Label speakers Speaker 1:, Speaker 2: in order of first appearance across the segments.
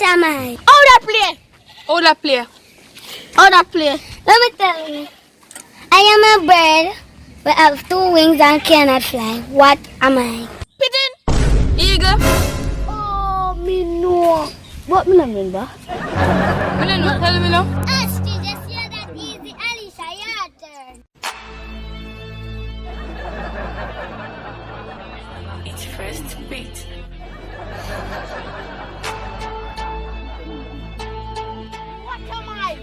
Speaker 1: am I?
Speaker 2: How that play?
Speaker 3: How that play?
Speaker 2: How that play?
Speaker 1: Let me tell you. I am a bird but have 2 wings and cannot fly. What am I?
Speaker 2: Pigeon?
Speaker 3: Eagle?
Speaker 2: Oh, me know. What me remember?
Speaker 3: Me don't know. Tell me now.
Speaker 1: Ashley, just hear that easy. Alicia, your turn.
Speaker 4: It's first beat.
Speaker 2: What am I?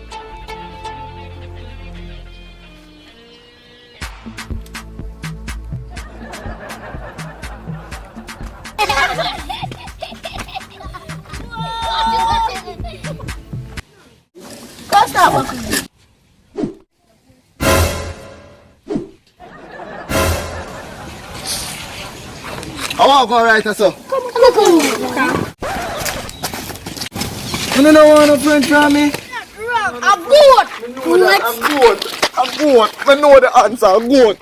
Speaker 2: Go stop.
Speaker 5: I want to go right so.
Speaker 2: Come.
Speaker 5: You don't want no friend from me?
Speaker 2: Wrong. A goat.
Speaker 5: I'm good. I know the answer. I'm good.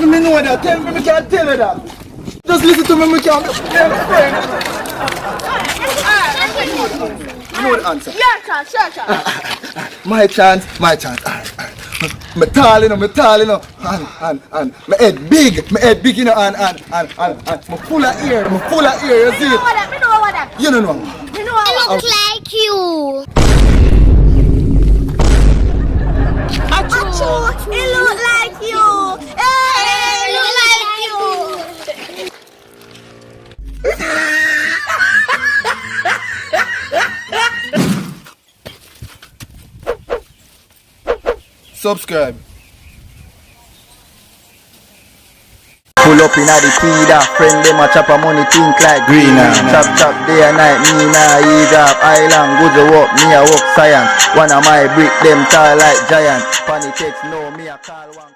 Speaker 5: You know that. Tell me, I can't tell you that. Just listen to me, I can't tell a friend. You know the answer.
Speaker 2: Your chance.
Speaker 5: My chance. Alright. Me tall, you know, and my head big, you know, and me full of ear, you see?
Speaker 2: Me know what that.
Speaker 5: You don't know.
Speaker 2: Me know what
Speaker 1: I look like you.
Speaker 2: Achoo, it look like you. Hey, it look like you.
Speaker 5: Subscribe.
Speaker 6: Pull up inna the feeder, friend them a chop a money think like greener. Chop day and night, me nah ease up. Island good to walk, me a walk science. One of my brick them tall like giant. Funny text no, me a call one.